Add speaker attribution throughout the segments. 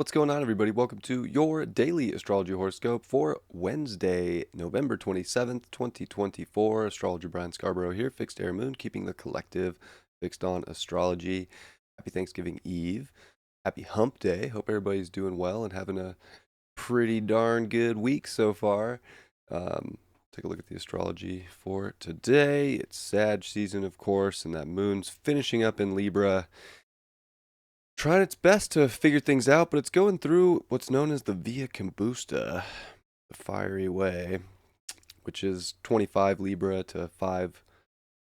Speaker 1: What's going on, everybody? Welcome to your daily astrology horoscope for Wednesday, November 27th, 2024. Astrologer Brian Scarborough here, fixed air moon, keeping the collective fixed on astrology. Happy Thanksgiving Eve. Happy hump day. Hope everybody's doing well and having a pretty darn good week so far. Take a look at the astrology for today. It's Sag season, of course, and that moon's finishing up in Libra, trying its best to figure things out, but it's going through what's known as the Via Combusta, the fiery way, which is 25 Libra to 5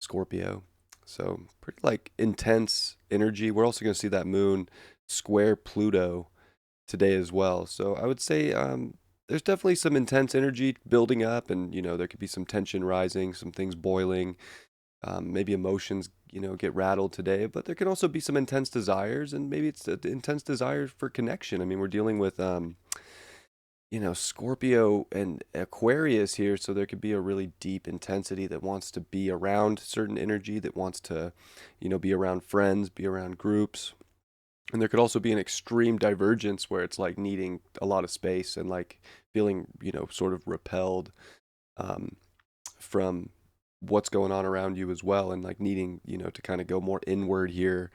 Speaker 1: Scorpio. So pretty like intense energy. We're also going to see that moon square Pluto today as well. So I would say there's definitely some intense energy building up, and there could be some tension rising, some things boiling. Maybe emotions, get rattled today, but there can also be some intense desires, and maybe it's the intense desire for connection. I mean, we're dealing with, Scorpio and Aquarius here, so there could be a really deep intensity that wants to be around certain energy, that wants to, be around friends, be around groups. And there could also be an extreme divergence where it's like needing a lot of space and like feeling, sort of repelled um, from what's going on around you as well, and like needing to kind of go more inward here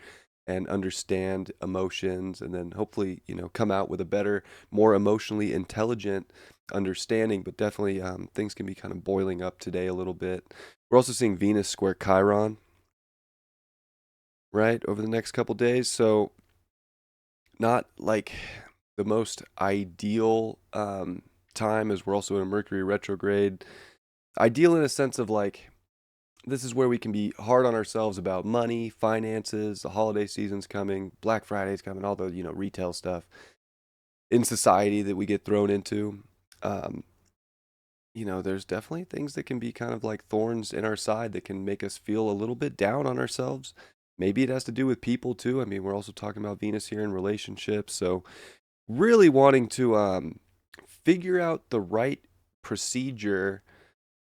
Speaker 1: and understand emotions, and then hopefully come out with a better, more emotionally intelligent understanding. But definitely things can be kind of boiling up today a little bit. We're also seeing Venus square Chiron, right, over the next couple days, so not like the most ideal time, as we're also in a Mercury retrograde. Ideal in a sense of like, this is where we can be hard on ourselves about money, finances, the holiday season's coming, Black Friday's coming, all the, retail stuff in society that we get thrown into. Um, there's definitely things that can be kind of like thorns in our side that can make us feel a little bit down on ourselves. Maybe it has to do with people too. I mean, we're also talking about Venus here in relationships. So really wanting to figure out the right procedure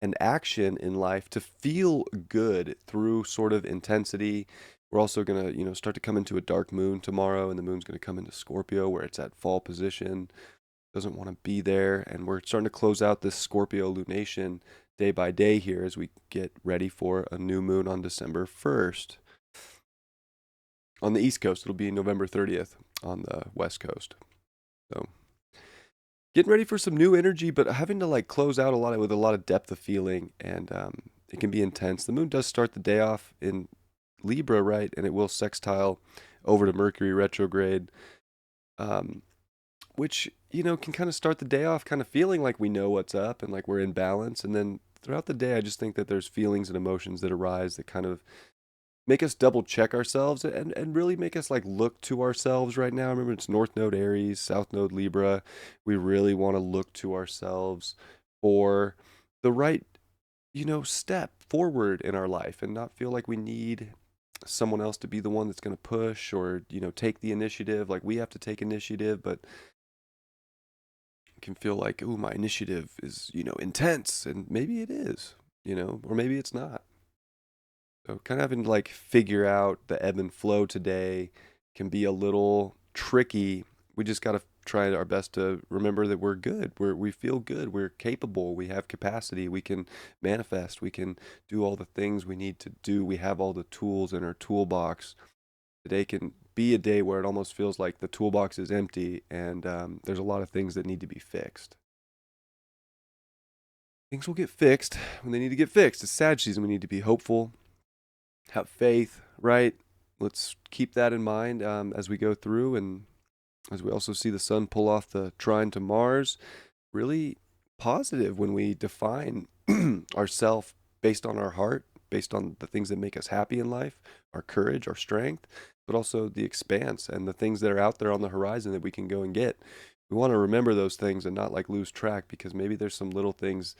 Speaker 1: and action in life to feel good through sort of intensity. We're also going to, start to come into a dark moon tomorrow, and the moon's going to come into Scorpio where it's at fall position. Doesn't want to be there. And we're starting to close out this Scorpio lunation day by day here as we get ready for a new moon on December 1st. On the East Coast, it'll be November 30th on the West Coast. So getting ready for some new energy, but having to like close out a lot with a lot of depth of feeling, and it can be intense. The moon does start the day off in Libra, right, and it will sextile over to Mercury retrograde, um, which can kind of start the day off kind of feeling like we know what's up and like we're in balance, and then throughout the day, I just think that there's feelings and emotions that arise that kind of make us double check ourselves, and really make us like look to ourselves right now. Remember, it's North Node Aries, South Node Libra. We really want to look to ourselves for the right, step forward in our life, and not feel like we need someone else to be the one that's going to push or, take the initiative. Like we have to take initiative, but it can feel like, oh, my initiative is, intense, and maybe it is, or maybe it's not. So kind of having to like figure out the ebb and flow today can be a little tricky. We just got to try our best to remember that we're good. We feel good. We're capable. We have capacity. We can manifest. We can do all the things we need to do. We have all the tools in our toolbox. Today can be a day where it almost feels like the toolbox is empty, and there's a lot of things that need to be fixed. Things will get fixed when they need to get fixed. It's Sag season. We need to be hopeful, have faith, right? Let's keep that in mind as we go through, and as we also see the sun pull off the trine to Mars. Really positive when we define ourself based on our heart, based on the things that make us happy in life, our courage, our strength, but also the expanse and the things that are out there on the horizon that we can go and get. We want to remember those things and not like lose track, because maybe there's some little things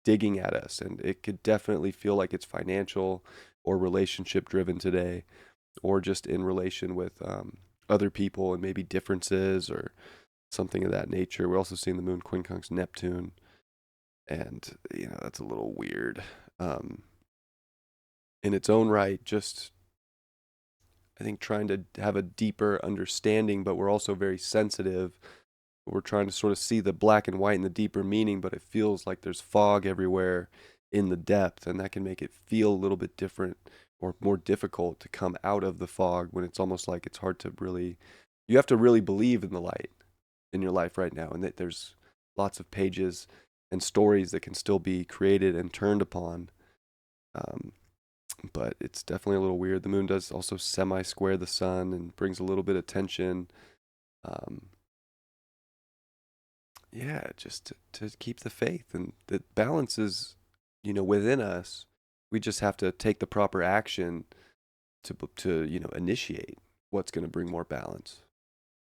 Speaker 1: digging at us, and it could definitely feel like it's financial or relationship driven today, or just in relation with other people and maybe differences or something of that nature. We're also seeing the moon quincunx Neptune, and that's a little weird in its own right. Just I think trying to have a deeper understanding, but we're also very sensitive. We're trying to sort of see the black and white and the deeper meaning, but it feels like there's fog everywhere in the depth, and that can make it feel a little bit different or more difficult to come out of the fog when it's almost like it's hard to really, you have to really believe in the light in your life right now, and that there's lots of pages and stories that can still be created and turned upon. Um, but it's definitely a little weird. The moon does also semi-square the sun and brings a little bit of tension. Um, yeah, just to keep the faith and the balance is, within us. We just have to take the proper action to initiate what's going to bring more balance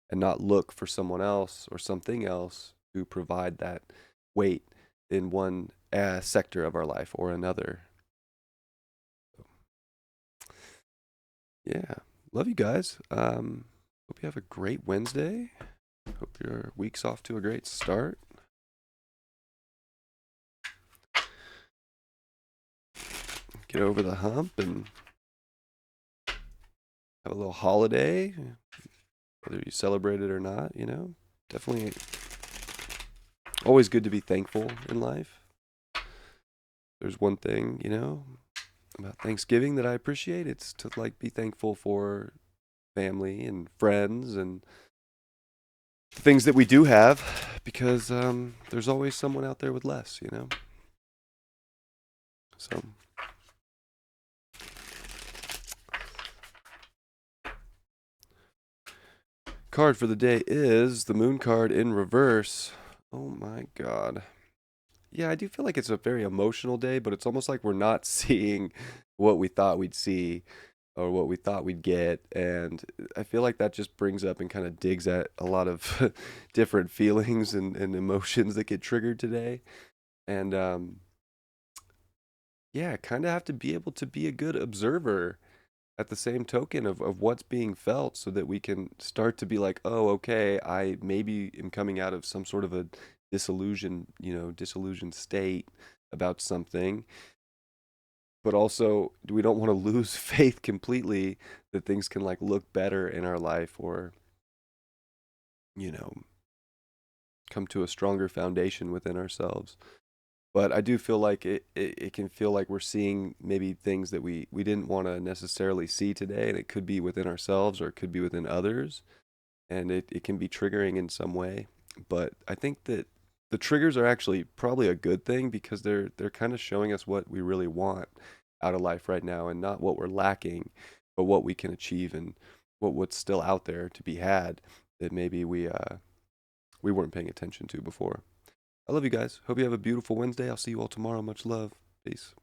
Speaker 1: and not look for someone else or something else to provide that weight in one sector of our life or another. Yeah. Love you guys. Hope you have a great Wednesday. Hope your week's off to a great start. Get over the hump and have a little holiday, whether you celebrate it or not, Definitely always good to be thankful in life. There's one thing, about Thanksgiving that I appreciate. It's to be thankful for family and friends and things that we do have, because there's always someone out there with less, So card for the day is the moon card in reverse. Oh my god. Yeah, I do feel like it's a very emotional day, but it's almost like we're not seeing what we thought we'd see or what we thought we'd get. And I feel like that just brings up and kind of digs at a lot of different feelings and emotions that get triggered today. And yeah, kind of have to be able to be a good observer at the same token of what's being felt so that we can start to be like, oh, okay, I maybe am coming out of some sort of a disillusioned state about something. But also, we don't want to lose faith completely that things can look better in our life or, you know, come to a stronger foundation within ourselves. But I do feel like it can feel like we're seeing maybe things that we didn't want to necessarily see today, and it could be within ourselves or it could be within others, and it can be triggering in some way. But I think that the triggers are actually probably a good thing because they're kind of showing us what we really want out of life right now, and not what we're lacking, but what we can achieve and what's still out there to be had that maybe we weren't paying attention to before. I love you guys. Hope you have a beautiful Wednesday. I'll see you all tomorrow. Much love. Peace.